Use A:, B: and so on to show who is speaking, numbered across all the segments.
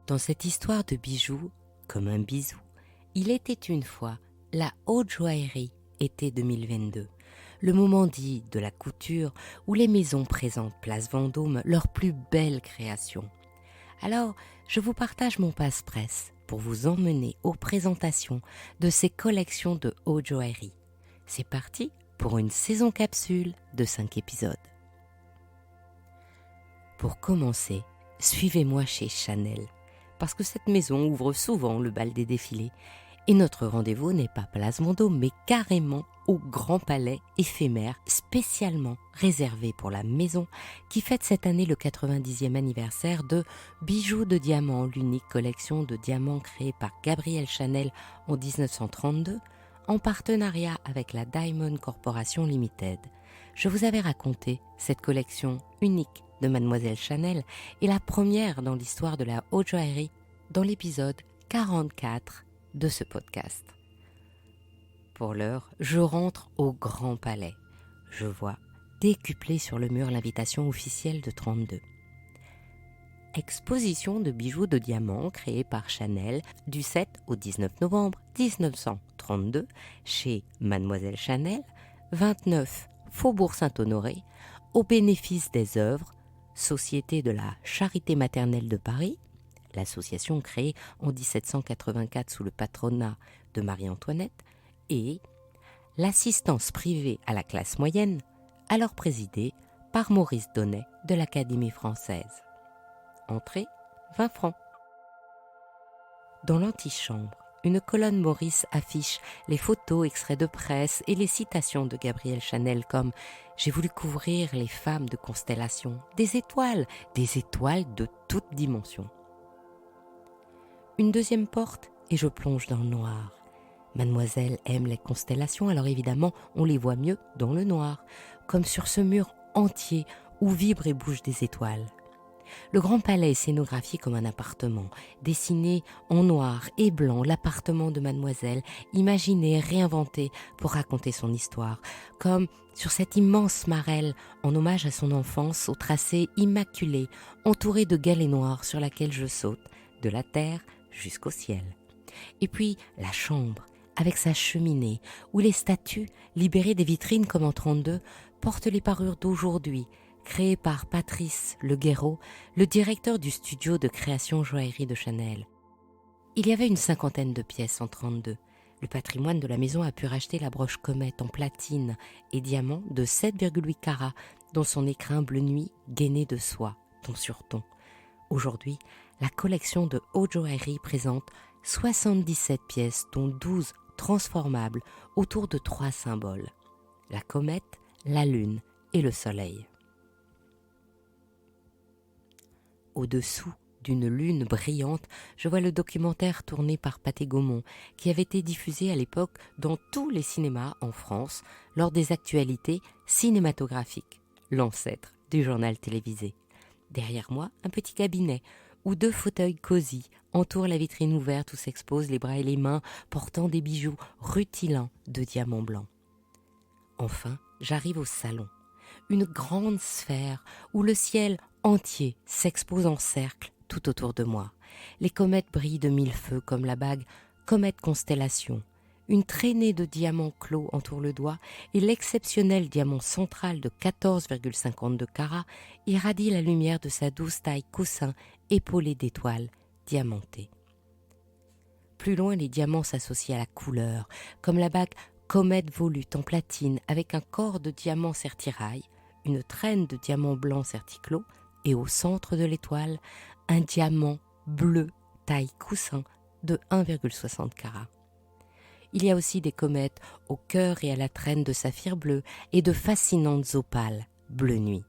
A: Dans cette histoire de bijoux, comme un bisou, il était une fois la haute joaillerie été 2022, le moment dit de la couture où les maisons présentent Place Vendôme leurs plus belles créations. Alors, je vous partage mon passe-presse pour vous emmener aux présentations de ces collections de haute joaillerie. C'est parti pour une saison capsule de 5 épisodes. Pour commencer, suivez-moi chez Chanel, parce que cette maison ouvre souvent le bal des défilés. Et notre rendez-vous n'est pas Place Vendôme, mais carrément au Grand Palais éphémère, spécialement réservé pour la maison qui fête cette année le 90e anniversaire de Bijoux de diamants, l'unique collection de diamants créée par Gabrielle Chanel en 1932, en partenariat avec la Diamond Corporation Limited. Je vous avais raconté cette collection unique de Mademoiselle Chanel et la première dans l'histoire de la haute joaillerie dans l'épisode 44 de ce podcast. Pour l'heure, je rentre au Grand Palais. Je vois décuplée sur le mur l'invitation officielle de 32. Exposition de bijoux de diamants créée par Chanel du 7 au 19 novembre 1932 chez Mademoiselle Chanel, 29 Faubourg Saint-Honoré, au bénéfice des œuvres, Société de la Charité Maternelle de Paris, l'association créée en 1784 sous le patronat de Marie-Antoinette, et l'assistance privée à la classe moyenne, alors présidée par Maurice Donnet de l'Académie française. Entrée, 20 francs. Dans l'antichambre, une colonne Maurice affiche les photos, extraits de presse et les citations de Gabrielle Chanel comme « J'ai voulu couvrir les femmes de constellation, des étoiles de toutes dimensions ». Une deuxième porte et je plonge dans le noir. Mademoiselle aime les constellations, alors évidemment on les voit mieux dans le noir, comme sur ce mur entier où vibrent et bougent des étoiles. Le Grand Palais est scénographié comme un appartement, dessiné en noir et blanc, l'appartement de Mademoiselle, imaginé, réinventé pour raconter son histoire, comme sur cette immense marelle en hommage à son enfance au tracé immaculé, entouré de galets noirs sur laquelle je saute, de la terre jusqu'au ciel. Et puis la chambre, avec sa cheminée, où les statues, libérées des vitrines comme en 32, portent les parures d'aujourd'hui, créées par Patrice Le Guéraud, le directeur du studio de création joaillerie de Chanel. Il y avait une 50aine de pièces en 32. Le patrimoine de la maison a pu racheter la broche comète en platine et diamant de 7,8 carats, dont son écrin bleu nuit gainé de soie, ton sur ton. Aujourd'hui, la collection de haute joaillerie présente 77 pièces, dont 12 transformables autour de 3 symboles, la comète, la lune et le soleil. Au-dessous d'une lune brillante, je vois le documentaire tourné par Pathé Gaumont, qui avait été diffusé à l'époque dans tous les cinémas en France lors des actualités cinématographiques, l'ancêtre du journal télévisé. Derrière moi, un petit cabinet où 2 fauteuils cosy entourent la vitrine ouverte où s'exposent les bras et les mains portant des bijoux rutilants de diamants blancs. Enfin, j'arrive au salon, une grande sphère où le ciel entier s'expose en cercle tout autour de moi. Les comètes brillent de 1000 feux comme la bague Comète Constellation. Une traînée de diamants clos entoure le doigt et l'exceptionnel diamant central de 14,52 carats irradie la lumière de sa douce taille coussin épaulée d'étoiles diamantées. Plus loin, les diamants s'associent à la couleur, comme la bague Comète Volute en platine avec un corps de diamants sertirail, une traîne de diamants blancs serticlos et au centre de l'étoile, un diamant bleu taille coussin de 1,60 carats. Il y a aussi des comètes au cœur et à la traîne de saphir bleu et de fascinantes opales bleu nuit.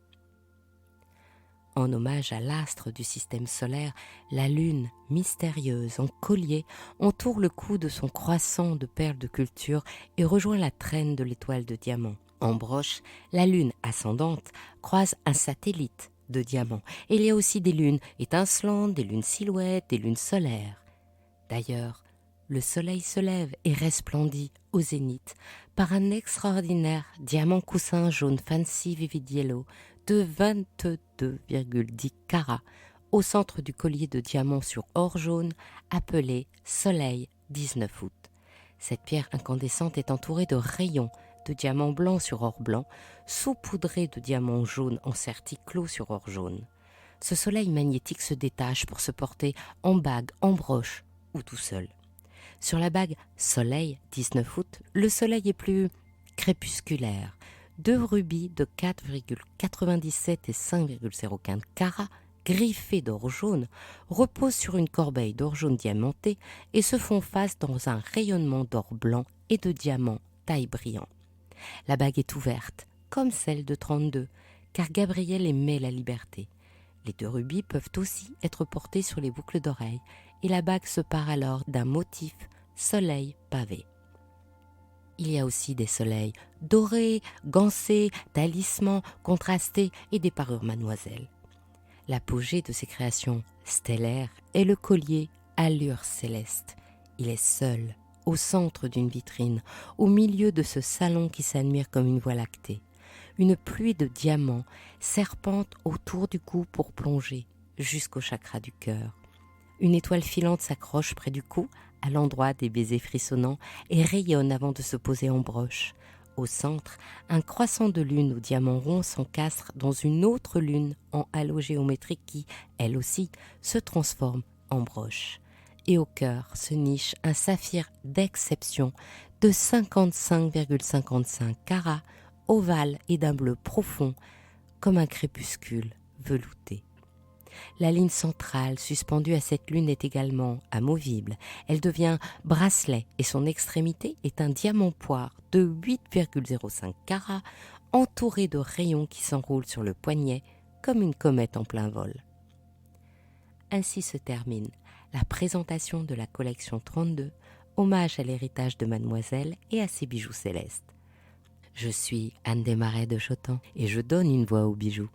A: En hommage à l'astre du système solaire, la lune, mystérieuse, en collier, entoure le cou de son croissant de perles de culture et rejoint la traîne de l'étoile de diamant. En broche, la lune ascendante croise un satellite de diamant. Et il y a aussi des lunes étincelantes, des lunes silhouettes, des lunes solaires. D'ailleurs, le soleil se lève et resplendit au zénith par un extraordinaire diamant coussin jaune fancy vivid yellow de 22,10 carats au centre du collier de diamants sur or jaune, appelé Soleil 19 août. Cette pierre incandescente est entourée de rayons de diamants blancs sur or blanc, saupoudrés de diamants jaunes ensertis clos sur or jaune. Ce soleil magnétique se détache pour se porter en bague, en broche ou tout seul. Sur la bague Soleil 19 août, le soleil est plus crépusculaire. 2 rubis de 4,97 et 5,05 carats, griffés d'or jaune, reposent sur une corbeille d'or jaune diamanté et se font face dans un rayonnement d'or blanc et de diamants taille brillant. La bague est ouverte, comme celle de 32, car Gabriel aimait la liberté. Les 2 rubis peuvent aussi être portés sur les boucles d'oreilles et la bague se pare alors d'un motif soleil pavé. Il y a aussi des soleils dorés, gancés, talismans, contrastés et des parures mademoiselle. L'apogée de ces créations stellaires est le collier Allure céleste. Il est seul, au centre d'une vitrine, au milieu de ce salon qui s'admire comme une voie lactée. Une pluie de diamants serpente autour du cou pour plonger jusqu'au chakra du cœur. Une étoile filante s'accroche près du cou, à l'endroit des baisers frissonnants, et rayonne avant de se poser en broche. Au centre, un croissant de lune au diamant rond s'encastre dans une autre lune en halo géométrique qui, elle aussi, se transforme en broche. Et au cœur se niche un saphir d'exception de 55,55 carats, ovale et d'un bleu profond, comme un crépuscule velouté. La ligne centrale suspendue à cette lune est également amovible. Elle devient bracelet et son extrémité est un diamant poire de 8,05 carats entouré de rayons qui s'enroulent sur le poignet comme une comète en plein vol. Ainsi se termine la présentation de la collection 32, hommage à l'héritage de Mademoiselle et à ses bijoux célestes. Je suis Anne Desmarais de Chotan et je donne une voix aux bijoux.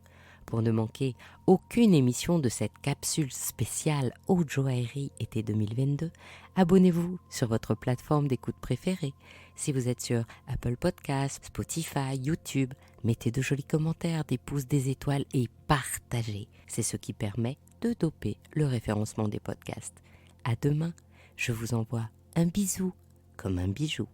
A: Pour ne manquer aucune émission de cette capsule spéciale Haute Joaillerie été 2022, abonnez-vous sur votre plateforme d'écoute préférée. Si vous êtes sur Apple Podcasts, Spotify, YouTube, mettez de jolis commentaires, des pouces, des étoiles et partagez. C'est ce qui permet de doper le référencement des podcasts. À demain, je vous envoie un bisou comme un bijou.